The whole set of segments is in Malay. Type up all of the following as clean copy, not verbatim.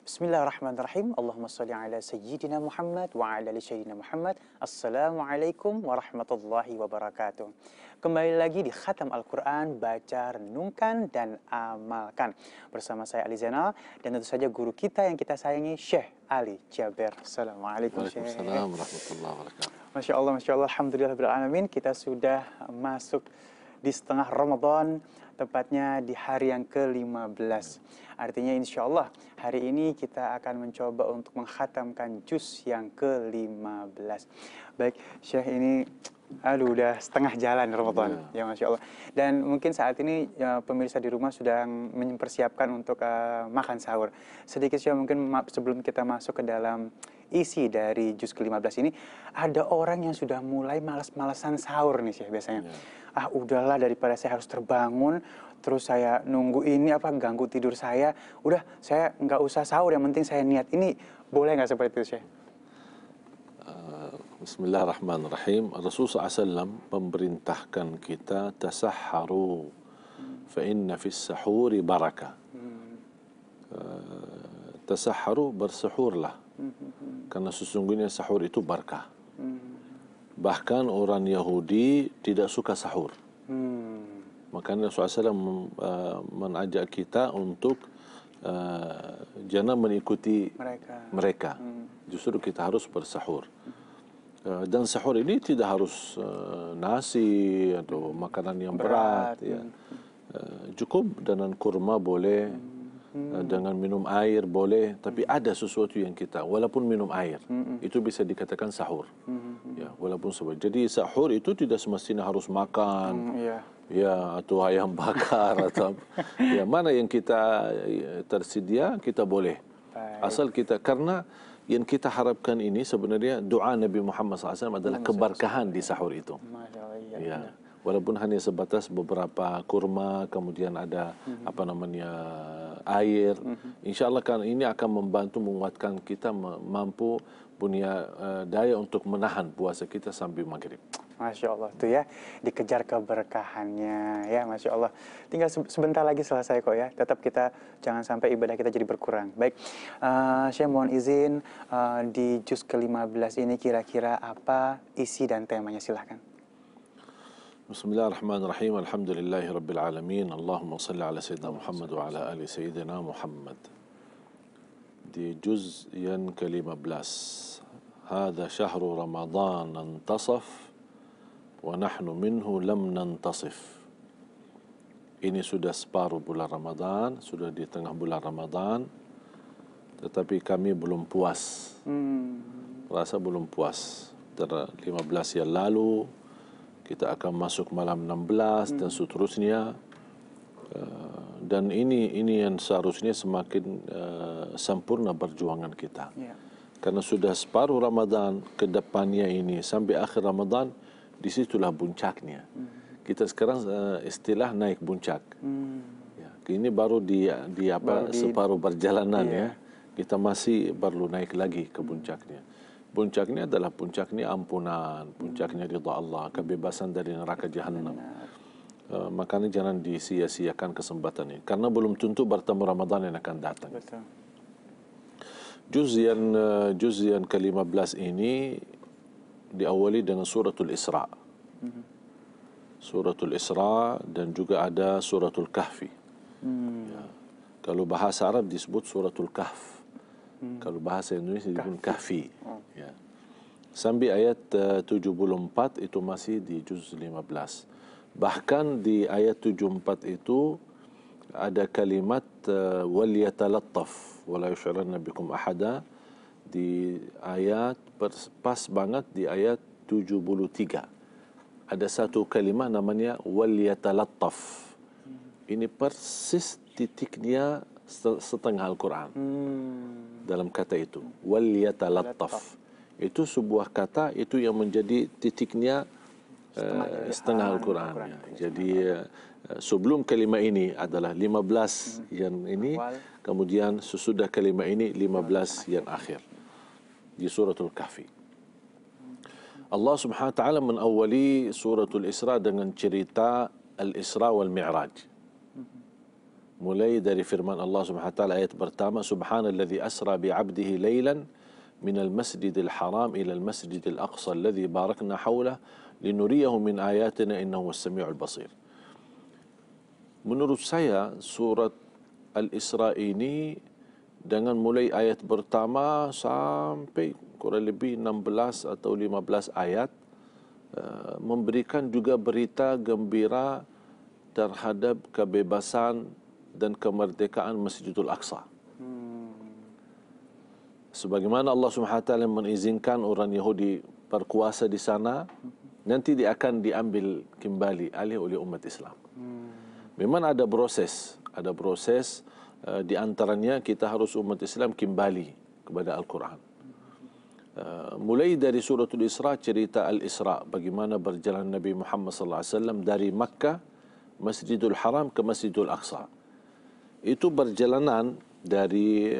Bismillahirrahmanirrahim. Allahumma sholli ala sayyidina Muhammad wa ala ali sayyidina Muhammad. Assalamualaikum warahmatullahi wabarakatuh. Kembali lagi di Khatam Al-Quran, baca, renungkan, dan amalkan. Bersama saya Ali Zainal dan tentu saja guru kita yang kita sayangi, Syekh Ali Jaber. Assalamualaikum Syekh. Waalaikumsalam warahmatullahi wabarakatuh. Masya Allah, alhamdulillahirrahmanirrahim. Kita sudah masuk di setengah Ramadan, tepatnya di hari yang ke-15. Artinya insya Allah hari ini kita akan mencoba untuk menghatamkan juz yang ke-15. Baik, Syekh, ini udah setengah jalan Ramadan, ya Masya Allah. Dan mungkin saat ini pemirsa di rumah sudah mempersiapkan untuk makan sahur. Sedikit Syekh, mungkin sebelum kita masuk ke dalam isi dari juz ke-15 ini, ada orang yang sudah mulai malas-malasan sahur nih Syekh biasanya. Udahlah, daripada saya harus terbangun terus saya nunggu ini ganggu tidur saya, udah saya nggak usah sahur, yang penting saya niat. Ini boleh nggak seperti itu Syekh? Bismillahirrahmanirrahim. Rasulullah SAW memerintahkan kita tasahharu fa inna fis sahuri barakah. Tasahharu, bersahurlah, karena sesungguhnya sahur itu barakah. Bahkan orang Yahudi tidak suka sahur. Makanya Rasulullah SAW mengajak kita untuk jangan mengikuti mereka. Justru kita harus bersahur. Dan sahur ini tidak harus nasi atau makanan yang berat. Ya. Cukup dengan kurma boleh, dengan minum air boleh, tapi ada sesuatu yang kita, walaupun minum air, itu bisa dikatakan sahur. Ya, walaupun sebab. Jadi sahur itu tidak semestinya harus makan, ya, atau ayam bakar atau ya, mana yang kita tersedia kita boleh. Asal kita, karena yang kita harapkan ini sebenarnya doa Nabi Muhammad SAW adalah keberkahan di sahur itu. Ya, walaupun hanya sebatas beberapa kurma, kemudian ada air, insya Allah kan ini akan membantu menguatkan kita mampu punya daya untuk menahan puasa kita sampai maghrib. Masya Allah tuh ya, dikejar keberkahannya ya, Masya Allah. Tinggal sebentar lagi selesai kok ya. Tetap kita jangan sampai ibadah kita jadi berkurang. Baik, Syekh mohon izin, di juz ke-15 ini kira-kira apa isi dan temanya, silahkan. Bismillahirrahmanirrahim. Alhamdulillahi rabbil alamin. Allahumma salli ala sayyidina Muhammad wa ala ali sayyidina Muhammad. Di juz yang ke-15. هذا شهر رمضان انتصف ونحن منه لم ننتصف. Ini sudah separuh bulan Ramadan, sudah di tengah bulan Ramadan, tetapi kami belum puas. Rasa belum puas. 15 yang lalu kita akan masuk malam 16 dan seterusnya. Dan ini yang seharusnya semakin sempurna perjuangan kita. Karena sudah separuh Ramadan, ke depannya ini sampai akhir Ramadan, disitulah puncaknya. Kita sekarang istilah naik puncak. Ya, ini baru di separuh perjalanan ya. Kita masih perlu naik lagi ke puncaknya. Puncaknya adalah puncaknya ampunan, puncaknya ridha Allah, kebebasan dari neraka Jahannam. Makanya jangan disia-siakan kesempatan ini, karena belum tentu bertemu Ramadan yang akan datang. Betul. Juz yang ke-15 ini diawali dengan suratul Isra. Suratul Isra dan juga ada suratul Kahfi. Ya. Kalau bahasa Arab disebut suratul Kahf. Kalau bahasa Indonesia disebut Kahfi. Ya. Sampai ayat 74 itu masih di juz 15. Bahkan di ayat 74 itu ada kalimat wal yatalattaf wala yusy'iranna bikum ahada. Di ayat pas banget di ayat 73 ada satu kalimat namanya wal yatalattaf. Ini persis titiknya setengah Al-Quran dalam kata itu, wal yatalattaf. Itu sebuah kata itu yang menjadi titiknya setengah Al-Quran. Jadi sebelum kalimat ini adalah 15 yang ini, kemudian sesudah kalimat ini 15 yang akhir di suratul Kahfi. Allah Subhanahu wa taala menawali suratul Isra dengan cerita Al-Isra wal Mi'raj. mulai dari firman Allah Subhanahu wa taala ayat pertama, subhanalladzi asra bi 'abdihi lailan minal masjidil haram ilal masjidil aqsa alladzi barakna haulahu linuriyahu min ayatina innahu was-sami'ul basir. Menurut saya surat Al-Isra ini dengan mulai ayat pertama sampai kurang lebih 16 atau 15 ayat memberikan juga berita gembira terhadap kebebasan dan kemerdekaan Masjidul Aqsa. Sebagaimana Allah Subhanahu wa taala mengizinkan orang Yahudi berkuasa di sana, nanti dia akan diambil kembali alih oleh umat Islam. Memang ada proses di antaranya kita harus umat Islam kembali kepada Al-Quran. Mulai dari suratul Isra, cerita Al-Isra, bagaimana berjalan Nabi Muhammad SAW dari Makkah, Masjidul Haram ke Masjidul Aqsa. Itu perjalanan dari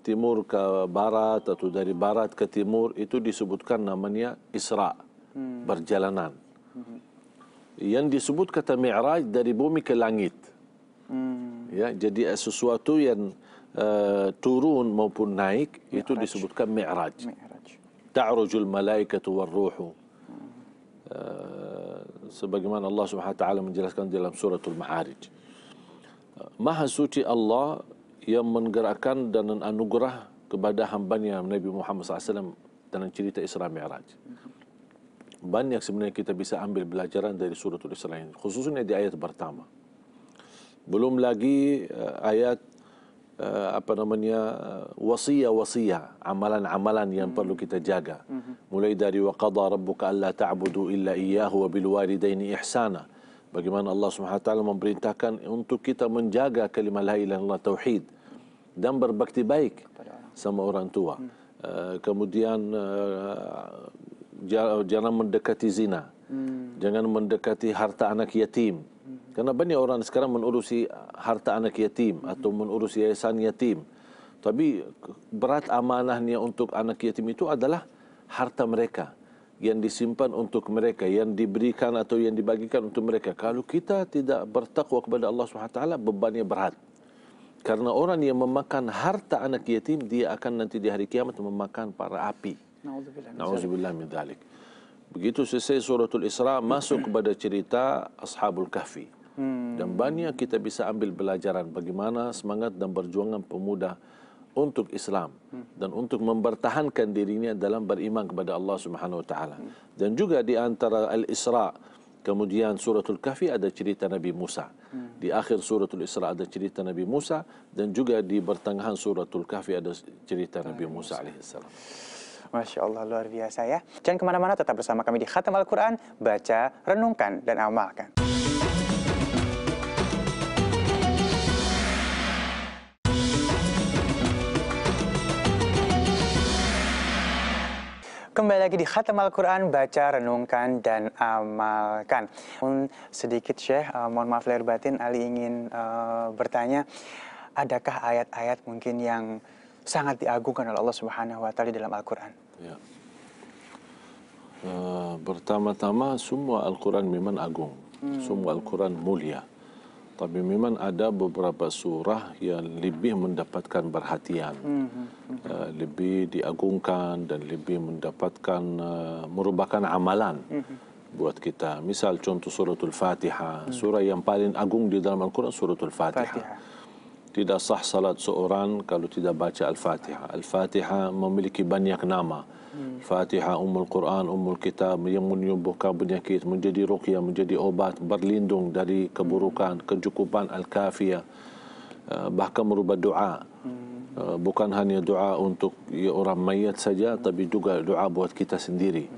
timur ke barat atau dari barat ke timur, itu disebutkan namanya Isra, perjalanan. Yang disebut kata Mi'raj dari bumi ke langit. Ya, jadi sesuatu yang turun maupun naik itu disebutkan Mi'raj. Ta'rujul malaikatu war-ruhu. Sebagaimana Allah Subhanahu wa taala menjelaskan dalam suratul Ma'arij. Maha suci Allah yang menggerakkan dan anugerah kepada hambanya Nabi Muhammad SAW dalam cerita Isra Mi'raj. Banyak sebenarnya kita bisa ambil pelajaran dari suratul Isra ini, khususnya di ayat pertama. Belum lagi ayat wasiyah, amalan-amalan yang perlu kita jaga. Mulai dari wa qada rabbuka alla ta'budu illa iyyahu wa bil walidaini ihsana. Bagaimana Allah Subhanahu wa taala memerintahkan untuk kita menjaga kalimah la ilaha illallah tauhid dan berbakti baik sama orang tua. Kemudian jangan mendekati zina. Jangan mendekati harta anak yatim. Karena banyak orang sekarang menurusi harta anak yatim atau menurusi yayasan yatim. Tapi berat amanahnya untuk anak yatim itu adalah harta mereka yang disimpan untuk mereka, yang diberikan atau yang dibagikan untuk mereka. Kalau kita tidak bertakwa kepada Allah SWT, bebannya berat. Karena orang yang memakan harta anak yatim, dia akan nanti di hari kiamat memakan para api. Na'udzubillah min dzalik. Begitu selesai suratul Isra, masuk kepada cerita Ashabul Kahfi. Dan banyak kita bisa ambil pelajaran bagaimana semangat dan perjuangan pemuda untuk Islam dan untuk mempertahankan dirinya dalam beriman kepada Allah Subhanahu wa taala. Dan juga di antara Al-Isra kemudian suratul Kahfi ada cerita Nabi Musa. Di akhir suratul Isra ada cerita Nabi Musa, dan juga di pertengahan suratul Kahfi ada cerita Nabi Musa alaihissalam. Masya Allah, luar biasa ya. Jangan kemana-mana, tetap bersama kami di Khatam Al-Quran, baca, renungkan, dan amalkan. Kembali lagi di Khatam Al-Quran, baca, renungkan, dan amalkan. Sedikit Syekh, mohon maaf lahir batin, Ali ingin bertanya, adakah ayat-ayat mungkin yang sangat diagungkan oleh Allah Subhanahu wa taala dalam Al-Quran? Ya. Pertama-tama semua Al-Quran memang agung. Semua Al-Quran mulia. Tapi memang ada beberapa surah yang lebih mendapatkan perhatian, lebih diagungkan dan lebih mendapatkan merupakan amalan buat kita. Misal contoh suratul Fatihah, surah yang paling agung di dalam Al-Quran suratul Fatihah. Tidak sah salat seorang kalau tidak baca Al-Fatihah. Al-Fatihah memiliki banyak nama. Fatihah Ummul Quran, Ummul Kitab, yang menyembuhkan penyakit, menjadi ruqyah, menjadi obat, berlindung dari keburukan, kecukupan, Al-Kafiyah, bahkan merubah doa. Bukan hanya doa untuk orang mayat saja, tapi juga doa buat kita sendiri.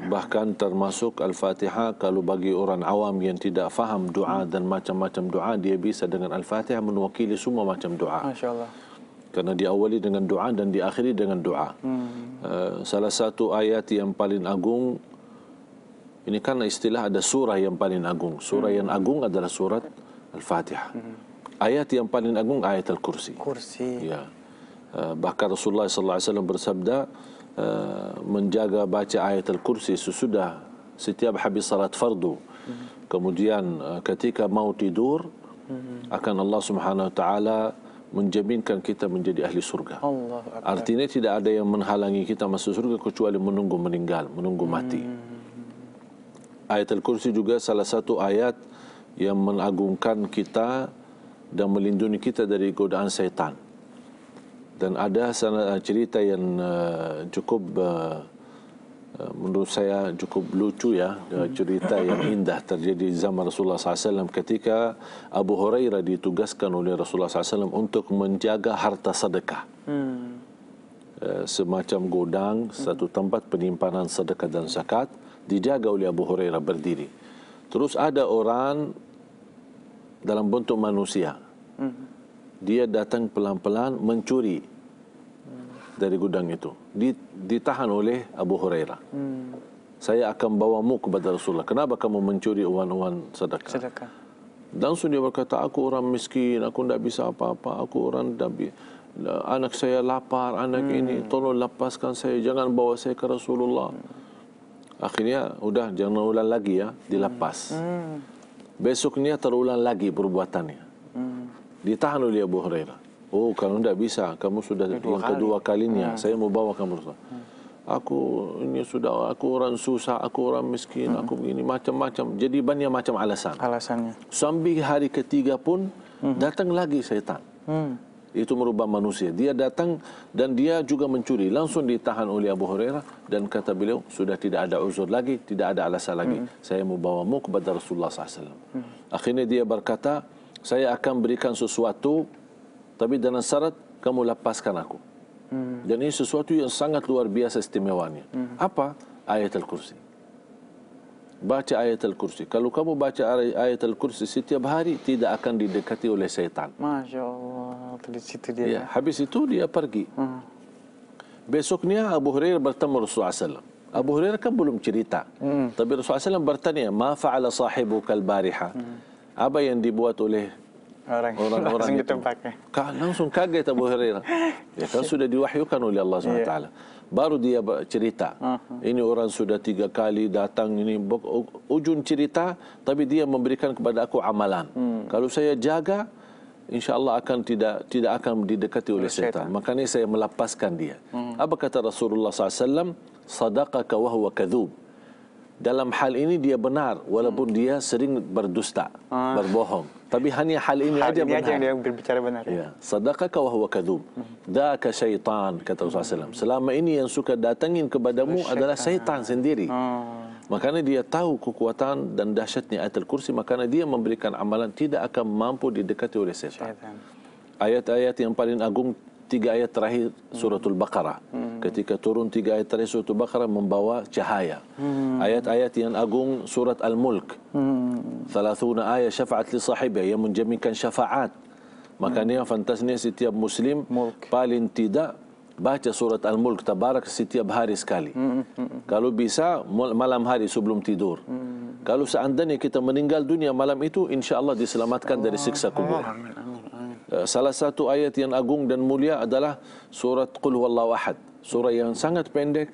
Bahkan termasuk Al-Fatihah, kalau bagi orang awam yang tidak faham doa dan macam-macam doa, dia bisa dengan Al-Fatihah mewakili semua macam doa. Masya Allah. Karena diawali dengan doa dan diakhiri dengan doa. Salah satu ayat yang paling agung, ini kan istilah ada surah yang paling agung. Surah yang agung adalah surat Al-Fatihah. Ayat yang paling agung ayat Al-Kursi. Ya. Bahkan Rasulullah SAW bersabda, menjaga baca ayat Al-Kursi sesudah setiap habis salat fardu. Kemudian ketika mau tidur, akan Allah Subhanahu wa taala menjaminkan kita menjadi ahli surga. Allahu Akbar. Artinya tidak ada yang menghalangi kita masuk surga kecuali menunggu meninggal, menunggu mati. Ayat Al-Kursi juga salah satu ayat yang mengagungkan kita dan melindungi kita dari godaan syaitan. Dan ada cerita yang cukup menurut saya cukup lucu ya, cerita yang indah terjadi di zaman Rasulullah SAW ketika Abu Hurairah ditugaskan oleh Rasulullah SAW untuk menjaga harta sedekah. Semacam gudang, satu tempat penyimpanan sedekah dan zakat dijaga oleh Abu Hurairah berdiri. Terus ada orang dalam bentuk manusia. Dia datang pelan-pelan mencuri dari gudang itu. Ditahan oleh Abu Hurairah. Saya akan bawamu kepada Rasulullah. Kenapa kamu mencuri uang-uang sedekah? Langsung dia berkata, aku orang miskin, aku tidak bisa apa-apa, aku orang anak saya lapar, anak ini, tolong lepaskan saya, jangan bawa saya ke Rasulullah. Akhirnya, udah jangan ulang lagi ya, dilepas. Besoknya terulang lagi perbuatannya. Ditahan oleh Abu Hurairah. Oh, kalau tidak bisa, kamu sudah yang kedua kalinya, saya mau bawa kamu. Aku ini sudah, aku orang susah, aku orang miskin, aku begini, macam-macam. Jadi banyak macam alasannya. Sampai hari ketiga pun, datang lagi syaitan. Itu merubah manusia. Dia datang dan dia juga mencuri. Langsung ditahan oleh Abu Hurairah dan kata beliau, sudah tidak ada uzur lagi, tidak ada alasan lagi. Saya mau bawamu kepada Rasulullah SAW. Akhirnya dia berkata, saya akan berikan sesuatu, tapi dengan syarat kamu lepaskan aku. Dan ini sesuatu yang sangat luar biasa istimewanya. Apa? Ayat Al-Kursi. Baca ayat Al-Kursi. Kalau kamu baca ayat Al-Kursi setiap hari, tidak akan didekati oleh syaitan. Masya Allah. Di situ dia. Ya, habis itu dia pergi. Besoknya Abu Hurairah bertemu Rasulullah SAW. Abu Hurairah kan belum cerita. Tapi Rasulullah SAW bertanya, ma fa'ala sahibuka al-bariha? Apa yang dibuat oleh orang-orang itu? Langsung kaget Abu Hurairah. Ya kan sudah diwahyukan oleh Allah SWT. Baru dia cerita. Ini orang sudah 3 kali datang, ini ujung cerita, tapi dia memberikan kepada aku amalan. Kalau saya jaga, InsyaAllah akan tidak akan didekati oleh syaitan. Makanya saya melepaskan dia. Apa kata Rasulullah SAW? Sadaqaka wa huwa kadhub. Dalam hal ini dia benar, walaupun dia sering berdusta, berbohong. Tapi hanya hal ini aja benar. Yang dia berbicara benar. Ya. Sadaqaka wa huwa kadhub. Daka syaitan, kata Rasulullah SAW. Selama ini yang suka datangin kepadamu adalah syaitan sendiri. Makanya dia tahu kekuatan dan dahsyatnya ayat Al-Kursi. Makanya dia memberikan amalan tidak akan mampu didekati oleh syaitan. Ayat-ayat yang paling agung 3 ayat terakhir suratul Baqarah. Ketika turun 3 ayat terakhir suratul Baqarah membawa cahaya. Ayat-ayat yang agung surat Al-Mulk. 30 ayat syafa'at li sahibah yang menjaminkan syafaat. Makanya fantasnya setiap muslim paling tidak baca surat Al-Mulk Tabarak setiap hari sekali. Kalau bisa malam hari sebelum tidur. Kalau seandainya kita meninggal dunia malam itu, insya-Allah diselamatkan dari siksa kubur. Salah satu ayat yang agung dan mulia adalah surat Qul Huwallahu Ahad. Surah yang sangat pendek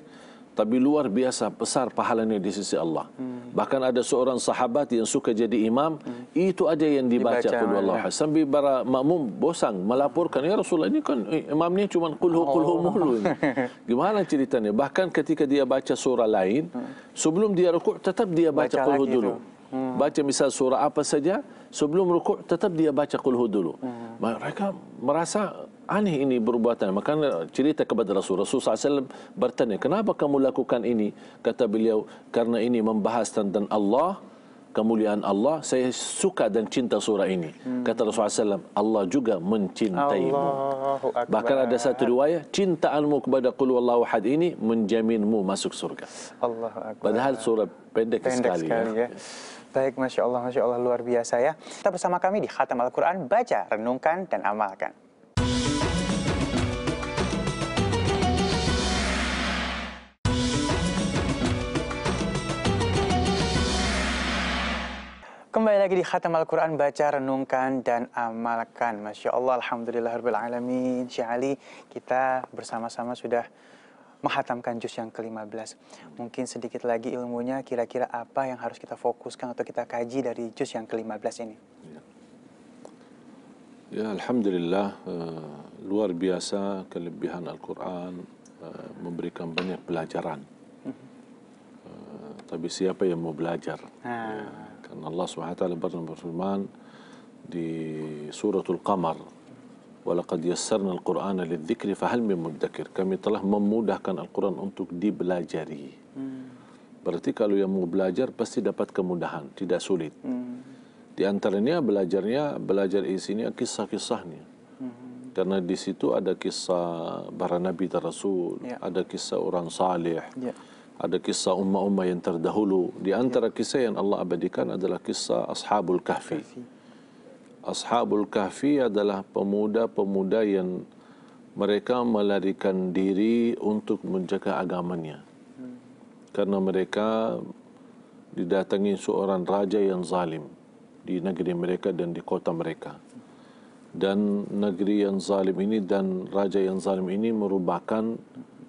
tapi luar biasa besar pahalanya di sisi Allah. Bahkan ada seorang sahabat yang suka jadi imam, itu aja yang dibaca Qul Huwallahu Ahad. Sambil para makmum bosan melaporkan, ya Rasulullah ini kan imamnya cuma Qul Hu mulu. Gimana ceritanya? Bahkan ketika dia baca surah lain, sebelum dia rukuk tetap dia baca Qul Hu dulu. Baca misal surah apa saja, sebelum rukuk tetap dia baca Qul Hu dulu. Mereka merasa aneh ini perbuatan. Maka cerita kepada Rasulullah SAW bertanya, kenapa kamu lakukan ini? Kata beliau, karena ini membahas tentang Allah, kemuliaan Allah. Saya suka dan cinta surah ini. Kata Rasulullah SAW, Allah juga mencintaimu. Bahkan ada satu riwayat, cintaanmu kepada Qul Huwallahu Ahad ini menjaminmu masuk surga. Padahal surah pendek sekali ya. Baik, Masya Allah, luar biasa ya. Kita bersama kami di Khatam Al-Quran, baca, renungkan, dan amalkan. Kembali lagi di Khatam Al-Quran, baca, renungkan, dan amalkan. Masya Allah, Alhamdulillahirrahmanirrahim. Syekh Ali, kita bersama-sama sudah menghatamkan juz yang ke-15. Mungkin sedikit lagi ilmunya, kira-kira apa yang harus kita fokuskan atau kita kaji dari juz yang ke-15 ini? Ya, Alhamdulillah, luar biasa kelebihan Al-Quran, memberikan banyak pelajaran. Tapi siapa yang mau belajar? Ya, karena Allah SWT berfirman di suratul Qamar, walaqad yassarna al-Qur'ana lidzikri fahal min mudzakir. Kami telah memudahkan Al-Quran untuk dibelajari. Berarti kalau yang mau belajar pasti dapat kemudahan, tidak sulit. Di antaranya belajar isinya kisah-kisahnya. Karena di situ ada kisah para nabi dan rasul, ada kisah orang saleh, ada kisah ummah-ummah yang terdahulu. Di antara kisah yang Allah abadikan adalah kisah Ashabul Kahfi. Ashabul Kahfi adalah pemuda-pemuda yang mereka melarikan diri untuk menjaga agamanya. Karena mereka didatangi seorang raja yang zalim di negeri mereka dan di kota mereka. Dan negeri yang zalim ini dan raja yang zalim ini merupakan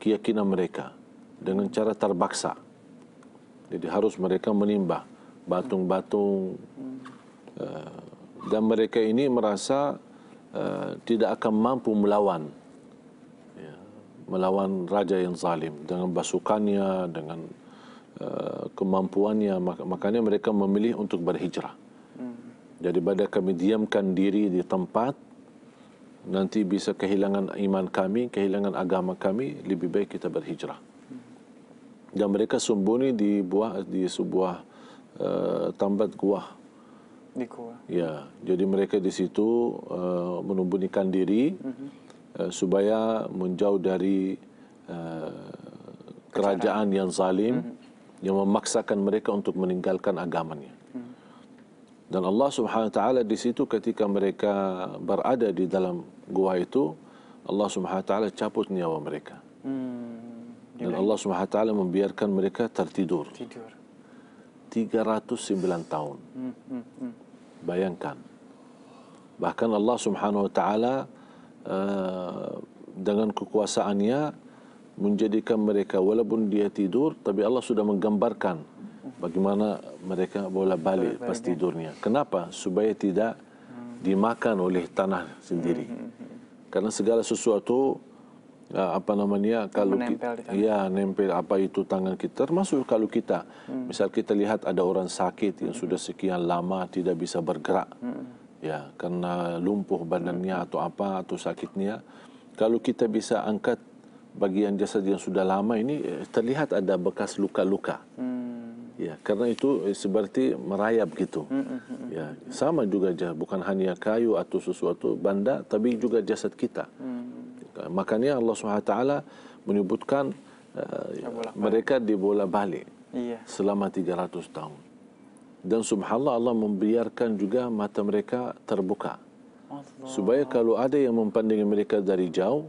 keyakinan mereka dengan cara terpaksa. Jadi harus mereka menimbah batung-batung, dan mereka ini merasa tidak akan mampu melawan raja yang zalim dengan pasukannya, dengan kemampuannya. Makanya mereka memilih untuk berhijrah. Daripada kami diamkan diri di tempat, nanti bisa kehilangan iman kami, kehilangan agama kami, lebih baik kita berhijrah. Dan mereka sembunyi di sebuah tempat gua. Di gua. Ya, jadi mereka di situ menyembunyikan diri supaya menjauh dari kerajaan yang zalim yang memaksakan mereka untuk meninggalkan agamanya. Dan Allah Subhanahu wa taala di situ ketika mereka berada di dalam gua itu, Allah Subhanahu wa taala cabut nyawa mereka. Dan Allah Subhanahu wa taala membiarkan mereka tertidur. 309 tahun. Bayangkan. Bahkan Allah Subhanahu wa taala dengan kekuasaannya menjadikan mereka walaupun dia tidur, tapi Allah sudah menggambarkan bagaimana mereka bola balik pas tidurnya. Kenapa? Supaya tidak dimakan oleh tanah sendiri. Karena segala sesuatu kalau nempel apa itu tangan kita, termasuk kalau kita misal kita lihat ada orang sakit yang sudah sekian lama tidak bisa bergerak, ya karena lumpuh badannya atau apa atau sakitnya, kalau kita bisa angkat bagian jasad yang sudah lama ini, terlihat ada bekas luka-luka. Ya, karena itu seperti merayap gitu. Ya, sama juga bukan hanya kayu atau sesuatu benda, tapi juga jasad kita. Makanya Allah SWT menyebutkan mereka dibola balik selama 300 tahun. Dan subhanallah Allah membiarkan juga mata mereka terbuka. Supaya kalau ada yang mempandangi mereka dari jauh,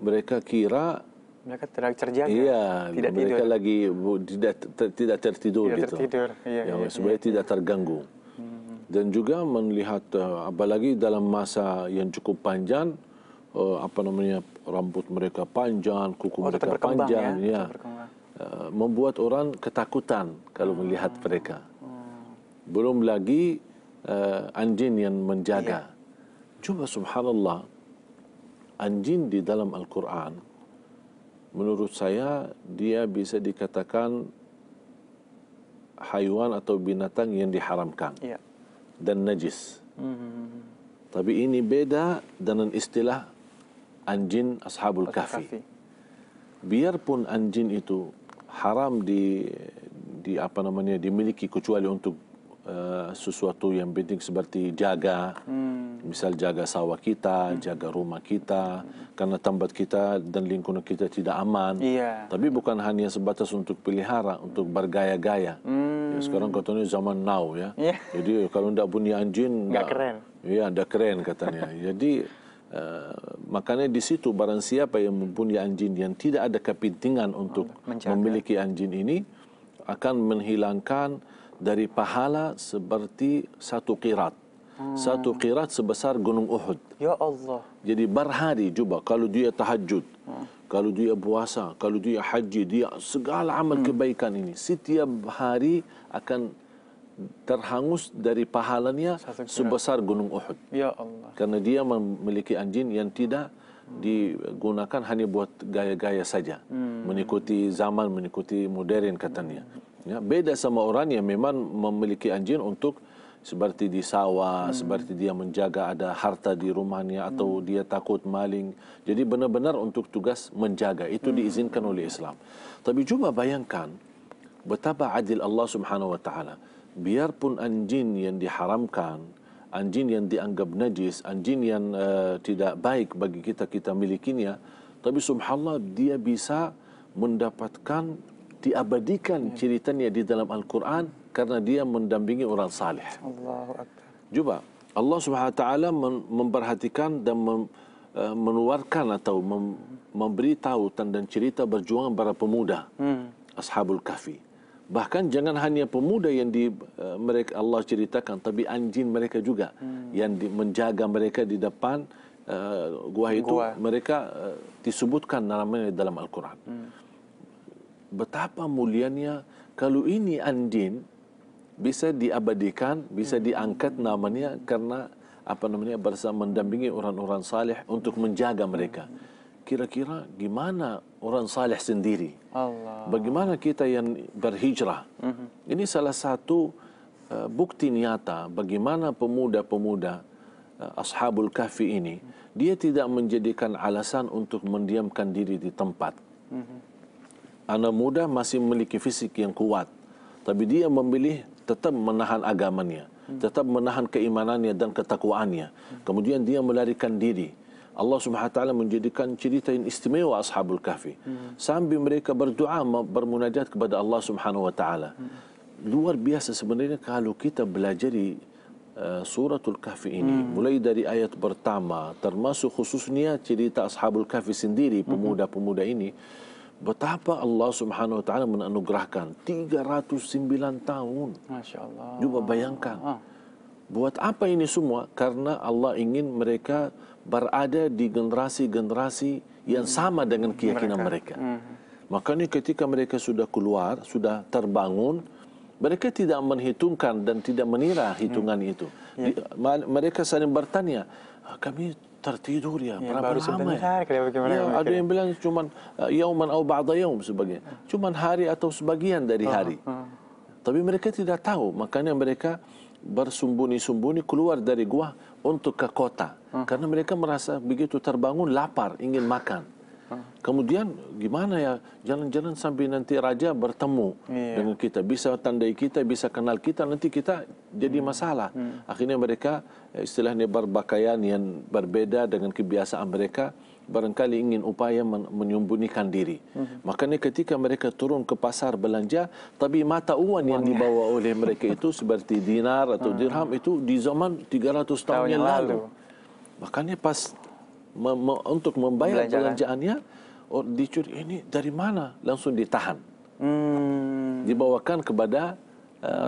mereka kira mereka tidak terjaga, tidak mereka tidur. Lagi tidak tertidur gitu. Supaya tidak terganggu. Dan juga melihat apalagi dalam masa yang cukup panjang, rambut mereka panjang, kuku mereka panjang, membuat orang ketakutan kalau melihat mereka. Belum lagi anjing yang menjaga. Coba subhanallah, anjing di dalam Al-Quran, menurut saya dia bisa dikatakan haiwan atau binatang yang diharamkan dan najis. Tapi ini beda dengan istilah anjing Ashabul Kahfi. Biarpun anjing itu haram dimiliki kecuali untuk sesuatu yang penting seperti jaga, misal jaga sawah kita, jaga rumah kita, karena tempat kita dan lingkungan kita tidak aman. Tapi bukan hanya sebatas untuk pelihara, untuk bergaya-gaya. Ya, sekarang katanya zaman now ya. Jadi kalau tidak punya anjing, nggak keren. Ya, tidak keren katanya. Jadi makanya di situ barang siapa yang mempunyai anjing yang tidak ada kepentingan untuk memiliki anjing ini akan menghilangkan dari pahala seperti satu qirat. Satu qirat sebesar gunung Uhud. Ya Allah. Jadi berhari coba kalau dia tahajud, kalau dia puasa, kalau dia haji, dia segala amal kebaikan ini setiap hari akan terhangus dari pahalanya sebesar gunung Uhud. Ya Allah. Karena dia memiliki anjing yang tidak digunakan hanya buat gaya-gaya saja, mengikuti zaman, mengikuti modern katanya. Ya, beda sama orang yang memang memiliki anjing untuk seperti di sawah, seperti dia menjaga ada harta di rumahnya atau dia takut maling. Jadi benar-benar untuk tugas menjaga, itu diizinkan oleh Islam. Tapi coba bayangkan betapa adil Allah Subhanahu wa taala. Biarpun anjing yang diharamkan, anjing yang dianggap najis, anjing yang tidak baik bagi kita milikinya, tapi subhanallah dia bisa mendapatkan, diabadikan ceritanya di dalam Al-Quran karena dia mendampingi orang saleh. Allahu Akbar. Coba Allah Subhanahu wa taala memperhatikan dan mengeluarkan atau memberitahu tentang cerita berjuangan para pemuda Ashabul Kahfi. Bahkan jangan hanya pemuda yang mereka Allah ceritakan, tapi anjing mereka juga yang menjaga mereka di depan gua itu. Mereka disebutkan namanya dalam Al-Quran. Betapa mulianya kalau ini anjing bisa diabadikan, bisa diangkat namanya karena bersama mendampingi orang-orang saleh untuk menjaga mereka. Kira-kira gimana orang saleh sendiri? Allah. Bagaimana kita yang berhijrah? Ini salah satu bukti nyata bagaimana pemuda-pemuda Ashabul Kahfi ini, dia tidak menjadikan alasan untuk mendiamkan diri di tempat. Anak muda masih memiliki fisik yang kuat, tapi dia memilih tetap menahan agamanya, tetap menahan keimanannya dan ketakwaannya. Kemudian dia melarikan diri. Allah Subhanahu wa taala menjadikan cerita yang istimewa Ashabul Kahfi. Sambil mereka berdoa, bermunajat kepada Allah Subhanahu wa taala. Luar biasa sebenarnya kalau kita belajar suratul Kahfi ini, mulai dari ayat pertama, termasuk khususnya cerita Ashabul Kahfi sendiri, pemuda-pemuda ini, betapa Allah Subhanahu wa taala menganugerahkan 309 tahun. Masya Allah. Coba bayangkan. Buat apa ini semua? Karena Allah ingin mereka berada di generasi-generasi yang sama dengan keyakinan mereka. Makanya ketika mereka sudah keluar, sudah terbangun, mereka tidak menghitungkan dan tidak menira hitungan itu. Mereka saling bertanya, kami tertidur ya, berapa lama ya? Ada yang bilang cuma yauman atau ba'da yaum sebagainya. Cuma hari atau sebagian dari hari. Tapi mereka tidak tahu, makanya mereka bersembunyi-sembunyi keluar dari gua untuk ke kota. Karena mereka merasa begitu terbangun lapar, ingin makan. Kemudian gimana ya, jalan-jalan sampai nanti raja bertemu dengan kita, bisa tandai kita, bisa kenal kita, nanti kita jadi masalah. Akhirnya mereka istilahnya berpakaian yang berbeda dengan kebiasaan mereka, barangkali ingin upaya menyembunyikan diri. Makanya ketika mereka turun ke pasar belanja, tapi mata uang yang dibawa oleh mereka itu seperti dinar atau dirham itu di zaman 300 tahun yang lalu. Makanya pas untuk membayar belanjaannya, dicuri, ini dari mana? Langsung ditahan. Dibawakan kepada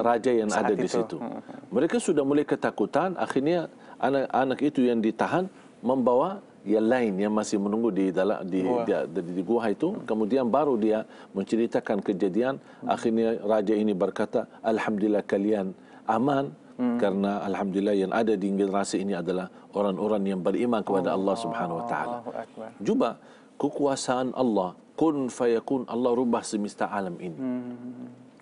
raja yang ada di situ. Mereka sudah mulai ketakutan, akhirnya anak-anak itu yang ditahan membawa yang lain yang masih menunggu di gua itu. Kemudian baru dia menceritakan kejadian. Akhirnya raja ini berkata, alhamdulillah kalian aman, karena alhamdulillah yang ada di generasi ini adalah orang-orang yang beriman kepada Allah Subhanahu wa taala. Juba kekuasaan Allah, kun fayakun, Allah rubah semesta alam ini.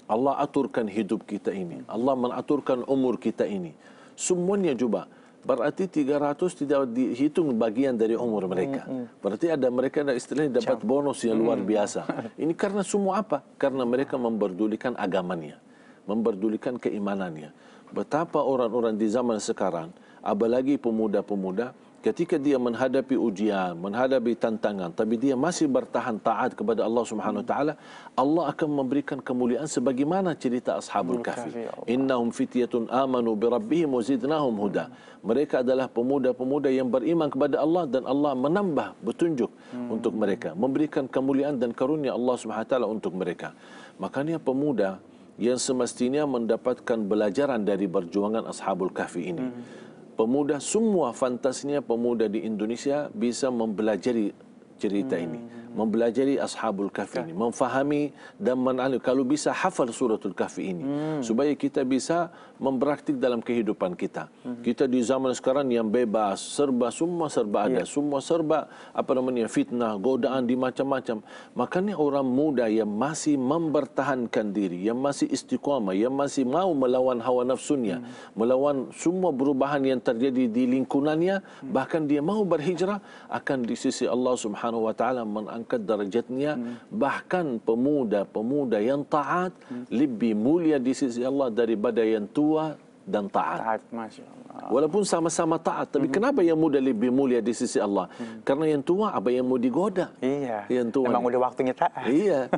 Allah aturkan hidup kita ini. Allah mengaturkan umur kita ini. Semuanya juba. Berarti 300 tidak dihitung bagian dari umur mereka. Berarti mereka ada istilahnya dapat bonus yang luar biasa. Ini karena semua apa? Karena mereka memperdulikan agamanya, memperdulikan keimanannya. Betapa orang-orang di zaman sekarang, apalagi pemuda-pemuda, ketika dia menghadapi ujian, menghadapi tantangan, tapi dia masih bertahan taat kepada Allah Subhanahu wa taala, Allah akan memberikan kemuliaan sebagaimana cerita Ashabul Kahfi. Innahum fityatun amanu bi rabbihim wa zidnahum huda. Mereka adalah pemuda-pemuda yang beriman kepada Allah dan Allah menambah petunjuk untuk mereka, memberikan kemuliaan dan karunia Allah Subhanahu wa taala untuk mereka. Makanya pemuda yang semestinya mendapatkan pelajaran dari perjuangan Ashabul Kahfi ini. Pemuda, semua fantasinya pemuda di Indonesia bisa mempelajari cerita ini, mempelajari Ashabul Kahfi ini, memfahami dan kalau bisa hafal suratul Kahfi ini, supaya kita bisa mempraktik dalam kehidupan kita. Kita di zaman sekarang yang bebas, semua serba ada, semua serba fitnah, godaan di macam-macam. Makanya orang muda yang masih mempertahankan diri, yang masih istiqamah, yang masih mau melawan hawa nafsunya, melawan semua perubahan yang terjadi di lingkungannya, bahkan dia mau berhijrah, akan di sisi Allah Subhanahu wa taala mengangkat derajatnya. Bahkan pemuda-pemuda yang taat lebih mulia di sisi Allah daripada yang tua dan taat. Masya Allah. Walaupun sama-sama taat, tapi kenapa yang muda lebih mulia di sisi Allah? Karena yang tua apa yang mau digoda? Iya. Yang tua memang udah waktunya taat. Iya.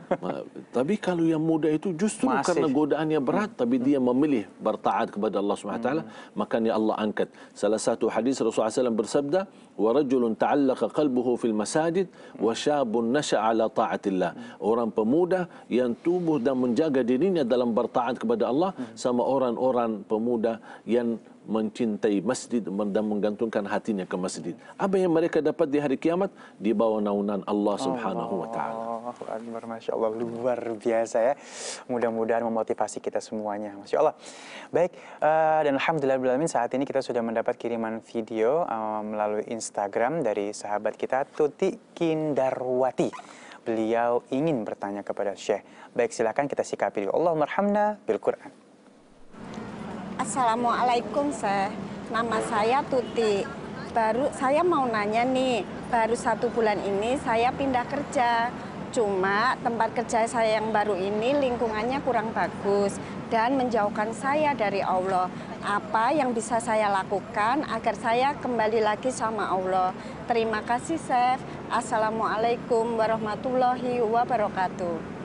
Tapi kalau yang muda itu justru karena godaannya berat, tapi dia memilih bertaat kepada Allah SWT, makanya Allah angkat. Salah satu hadis Rasulullah SAW bersabda, وَرَجُلٌ تَعَلَّقَ قَلْبُهُ فِي الْمَسَاجِدِ وَشَابٌ نَشَأَ عَلَى طَاعَةِ اللَّهِ. Orang pemuda yang tubuh dan menjaga dirinya dalam bertaat kepada Allah, sama orang-orang pemuda yang mencintai masjid dan menggantungkan hatinya ke masjid. Apa yang mereka dapat di hari kiamat? Di bawah naungan Allah Subhanahu wa taala. Allahu Akbar, Masya Allah, luar biasa ya. Mudah-mudahan memotivasi kita semuanya, Masya Allah. Baik, dan alhamdulillah saat ini kita sudah mendapat kiriman video melalui Instagram dari sahabat kita Tuti Kindarwati. Beliau ingin bertanya kepada Syekh. Baik, silakan kita sikapi. Allahumma arhamna bil Quran. Assalamualaikum, Syekh. Nama saya Tuti. Saya mau nanya nih, baru 1 bulan ini saya pindah kerja. Cuma tempat kerja saya yang baru ini lingkungannya kurang bagus dan menjauhkan saya dari Allah. Apa yang bisa saya lakukan agar saya kembali lagi sama Allah? Terima kasih, Syekh. Assalamualaikum warahmatullahi wabarakatuh.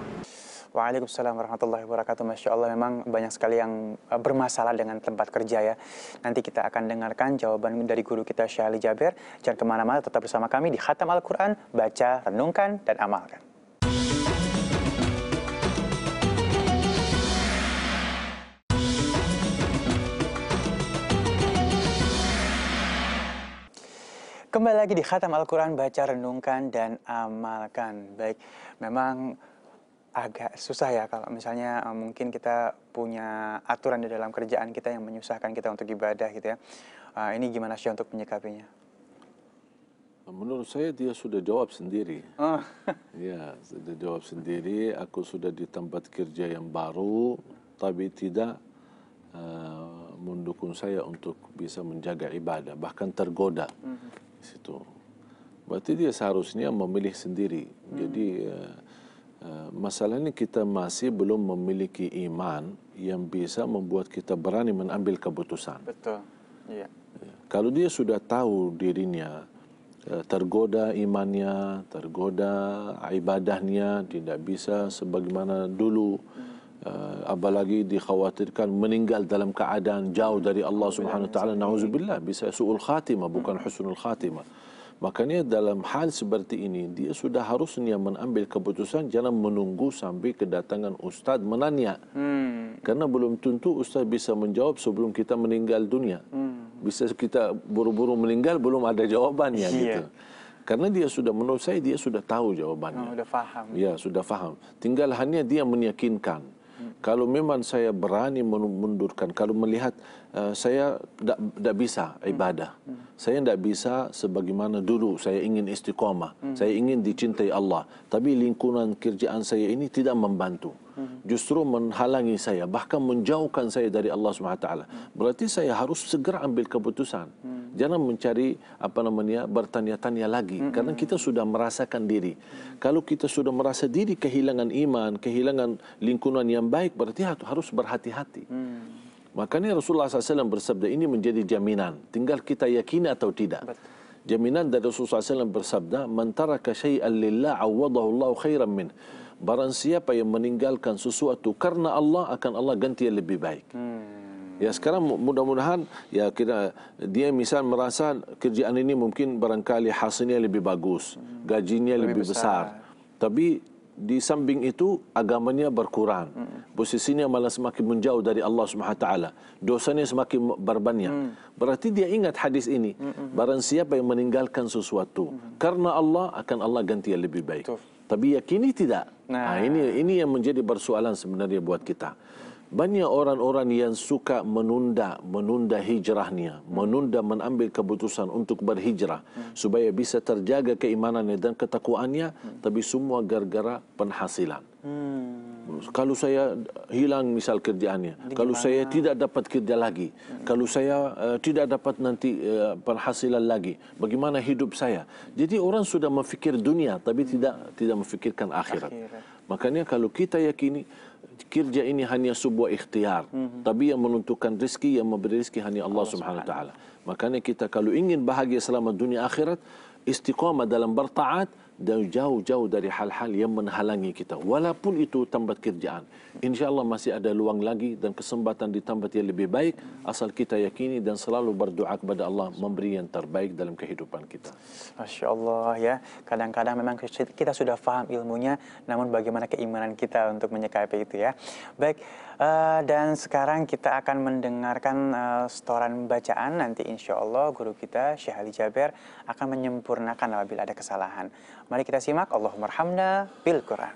Waalaikumsalam warahmatullahi wabarakatuh. Masya Allah, memang banyak sekali yang bermasalah dengan tempat kerja ya. Nanti kita akan dengarkan jawaban dari guru kita Syekh Ali Jaber. Jangan kemana-mana, tetap bersama kami di Khatam Al-Quran. Baca, renungkan, dan amalkan. Kembali lagi di Khatam Al-Quran, baca, renungkan, dan amalkan. Baik, memang agak susah ya kalau misalnya mungkin kita punya aturan di dalam kerjaan kita yang menyusahkan kita untuk ibadah gitu ya. Ini gimana sih untuk menyikapinya? Menurut saya dia sudah jawab sendiri. Ya, sudah jawab sendiri. Aku sudah di tempat kerja yang baru, tapi tidak mendukung saya untuk bisa menjaga ibadah, bahkan tergoda di situ. Berarti dia seharusnya memilih sendiri. Jadi masalahnya kita masih belum memiliki iman yang bisa membuat kita berani mengambil keputusan. Betul. Iya. Kalau dia sudah tahu dirinya tergoda imannya, tergoda ibadahnya, tidak bisa sebagaimana dulu, apalagi dikhawatirkan meninggal dalam keadaan jauh dari Allah Subhanahu wa taala, nauzubillah, bisa su'ul khatimah bukan husnul khatimah. Makanya dalam hal seperti ini dia sudah harusnya mengambil keputusan, jangan menunggu sampai kedatangan ustaz menanya. Karena belum tentu ustaz bisa menjawab sebelum kita meninggal dunia. Bisa kita buru-buru meninggal belum ada jawabannya gitu. Karena dia sudah, menurut saya dia sudah tahu jawabannya. Sudah paham. Ya, sudah paham. Tinggal hanya dia meyakinkan. Kalau memang saya berani mundurkan, kalau melihat saya tidak bisa ibadah, saya tidak bisa sebagaimana dulu, saya ingin istiqamah, saya ingin dicintai Allah, tapi lingkungan kerjaan saya ini tidak membantu, justru menghalangi saya, bahkan menjauhkan saya dari Allah SWT. Berarti saya harus segera ambil keputusan. Jangan mencari bertanya-tanya lagi, karena kita sudah merasakan diri. Kalau kita sudah merasa diri kehilangan iman, kehilangan lingkungan yang baik, berarti harus berhati-hati. Makanya Rasulullah SAW bersabda, ini menjadi jaminan, tinggal kita yakini atau tidak. Jaminan dari Rasulullah SAW bersabda, man taraka syai'an lillah awadahu Allah khairan min. Barang siapa yang meninggalkan sesuatu karena Allah, akan Allah ganti yang lebih baik. Ya, sekarang mudah-mudahan ya dia misal merasa kerjaan ini mungkin barangkali hasilnya lebih bagus, gajinya lebih besar. Tapi di samping itu agamanya berkurang, posisinya malah semakin menjauh dari Allah Subhanahu wa taala. Dosanya semakin berbanyak. Berarti dia ingat hadis ini. Barang siapa yang meninggalkan sesuatu karena Allah, akan Allah ganti yang lebih baik. Tapi yakini tidak. Nah, ini yang menjadi persoalan sebenarnya buat kita. Banyak orang-orang yang suka menunda hijrahnya, menunda mengambil keputusan untuk berhijrah supaya bisa terjaga keimanannya dan ketakwaannya, tapi semua gara-gara penghasilan. Kalau saya hilang misal kerjaannya, kalau saya tidak dapat kerja lagi, kalau saya tidak dapat nanti penghasilan lagi, bagaimana hidup saya? Jadi orang sudah memikir dunia tapi tidak memikirkan akhirat. Makanya kalau kita yakini kerja ini hanya sebuah ikhtiar, tapi yang menentukan rezeki, yang memberi rezeki hanya Allah Subhanahu wa taala. Makanya kita kalau ingin bahagia selama dunia akhirat, istiqamah dalam bertaat dan jauh-jauh dari hal-hal yang menghalangi kita. Walaupun itu tempat kerjaan, insya-Allah masih ada luang lagi dan kesempatan di tempat yang lebih baik, asal kita yakini dan selalu berdoa kepada Allah memberi yang terbaik dalam kehidupan kita. Masya Allah ya, kadang-kadang memang kita sudah paham ilmunya, namun bagaimana keimanan kita untuk menyikapi itu ya. Baik, dan sekarang kita akan mendengarkan setoran bacaan. Nanti insya Allah guru kita Syekh Ali Jaber akan menyempurnakan apabila ada kesalahan. Mari kita simak. Allahumma arhamna bil Quran.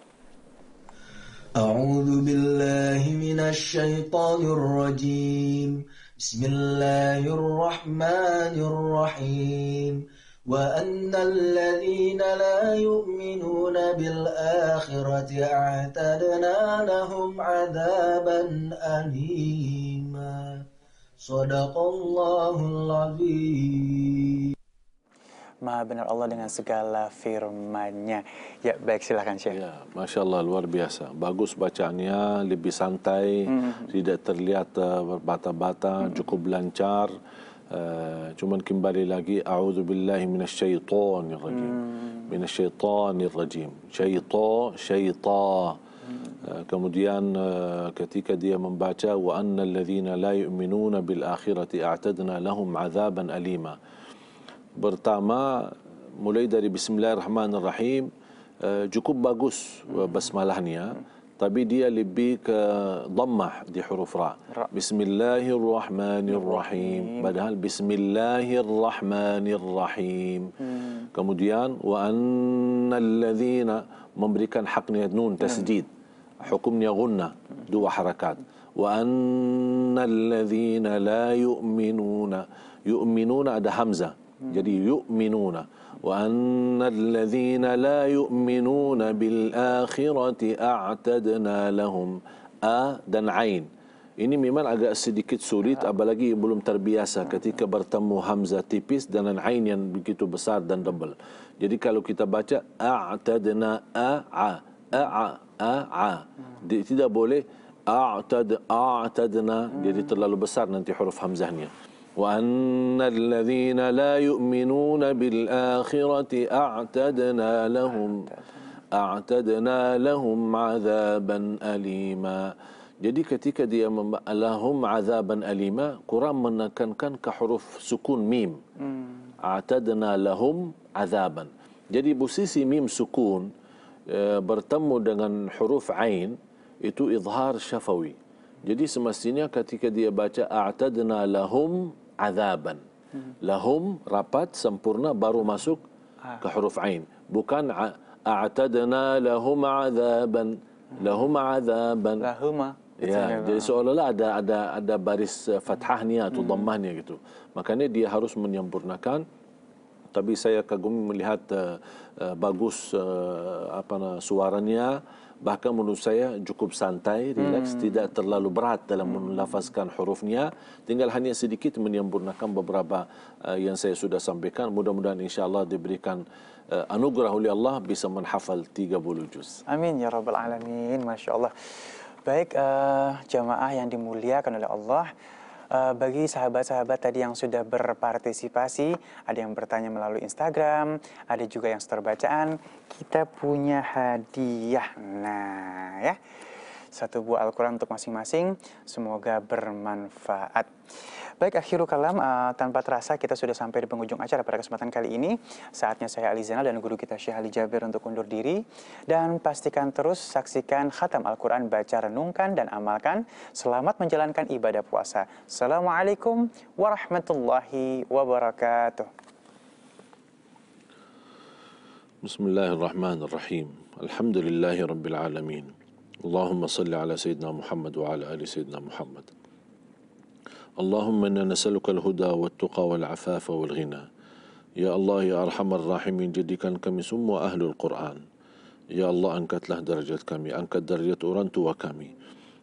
A'udzu billahi minasy syaithanir rajim. Bismillahirrahmanirrahim. Wa annal ladzina la yu'minuna bil akhirati a'tadna lahum 'adzaban alima. Shadaqallahul azim. Maha benar Allah dengan segala firman-Nya. Ya, baik, silakan Syekh. Ya, Masya Allah, luar biasa. Bagus bacaannya, lebih santai, tidak terlihat berbata-bata, cukup lancar. Cuman kembali lagi, a'udzu billahi minasyaitonir rajim. Minasyaitonir rajim. Syaita. Kemudian ketika dia membaca wa annal ladzina la yu'minuna bil akhirati a'tadna lahum 'adzaban alima. Pertama, mulai dari Bismillahirrahmanirrahim, cukup bagus basmalahnya, tapi dia lebih ke dhammah di huruf ra. Bismillahirrahmanirrahim, padahal Bismillahirrahmanirrahim. Kemudian wa annal ladzina, memberikan haknya nun tasdid, hukumnya gunnah, dua harakat. Wa annal ladzina la yu'minuna, yu'minuna ada hamzah, jadi yu'minuna. Wa annal ladzina la yu'minuna bil akhirati a'tadna lahum, a dan ain. Ini memang agak sedikit sulit, apalagi belum terbiasa ketika bertemu hamzah tipis dan ain yang begitu besar dan tebal. Jadi kalau kita baca a'tadna tidak boleh a'tadna, jadi terlalu besar nanti huruf hamzahnya. وأن الذين لا يؤمنون بالآخرة أعتدنا لهم عذابا أليما. Jadi ketika dia lahum azaban alima, Quran menekankan ke huruf sukun mim. A'tadna lahum azaban. Jadi posisi mim sukun bertemu dengan huruf ain itu izhar syafawi. Jadi semestinya ketika dia baca a'tadna lahum azaban, lahum rapat sempurna baru masuk ke huruf ain, bukan a'tadna lahum azaban, lahum azaban. Ya, jadi seolah-olah ada baris fathahnya atau dhammahnya gitu. Makanya dia harus menyempurnakan. Tapi saya kagum melihat bagus suaranya. Bahkan menurut saya cukup santai, rileks, tidak terlalu berat dalam melafazkan hurufnya. Tinggal hanya sedikit menyempurnakan beberapa yang saya sudah sampaikan. Mudah-mudahan insya-Allah diberikan anugerah oleh Allah bisa menghafal 30 juz. Amin ya rabbal alamin. Masya Allah. Baik, jamaah yang dimuliakan oleh Allah. Bagi sahabat-sahabat tadi yang sudah berpartisipasi, ada yang bertanya melalui Instagram, ada juga yang setor bacaan, kita punya hadiah. Nah ya, satu buah Al-Quran untuk masing-masing. Semoga bermanfaat. Baik, akhirul kalam, tanpa terasa kita sudah sampai di penghujung acara pada kesempatan kali ini. Saatnya saya Ali Zainal dan guru kita Syekh Ali Jabir untuk undur diri. Dan pastikan terus saksikan khatam Al-Quran, baca, renungkan, dan amalkan. Selamat menjalankan ibadah puasa. Assalamualaikum warahmatullahi wabarakatuh. Bismillahirrahmanirrahim. Alhamdulillahi rabbil alamin. Allahumma salli ala Sayyidina Muhammad wa ala ali Sayyidina Muhammad. Allahumma inna nas'aluka al-huda wat-tuqa wal-afafa wal-ghina. Ya Allah, ya Arhamar Rahimin, jadikan kami semua ahlul Quran. Ya Allah, angkatlah darjat kami, angkat darjat orang tua kami.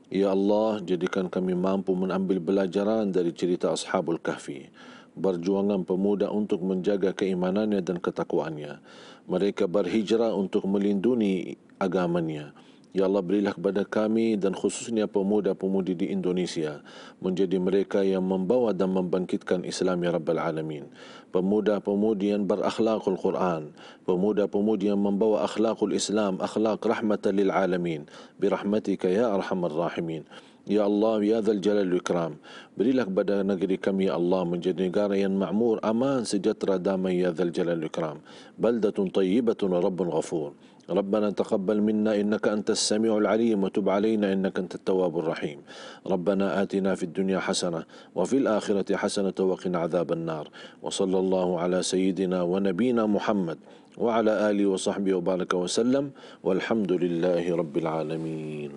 Ya Allah, jadikan kami mampu mengambil pelajaran dari cerita Ashabul Kahfi. Berjuangan pemuda untuk menjaga keimanannya dan ketakwaannya. Mereka berhijrah untuk melindungi agamanya. Ya Allah, berilah kepada kami dan khususnya pemuda-pemudi di Indonesia menjadi mereka yang membawa dan membangkitkan Islam, ya Rabbal Alamin. Pemuda-pemudi yang berakhlakul Quran, pemuda-pemudi yang membawa akhlakul Islam, akhlak rahmatan lil alamin, birahmatika ya arhamar rahimin. Ya Allah, ya Dzal Jalal wal Ikram, berilah kepada negeri kami, ya Allah, menjadi negara yang makmur, aman, sejahtera, damai, ya Dzal Jalal wal Ikram. Baldatun tayyibatun wa rabbun ghafur. ربنا تقبل منا إنك أنت السميع العليم وتب علينا إنك أنت التواب الرحيم. ربنا آتنا في الدنيا حسنة وفي الآخرة حسنة وقنا عذاب النار. وصلى الله على سيدنا ونبينا محمد وعلى آله وصحبه وبارك وسلم والحمد لله رب العالمين.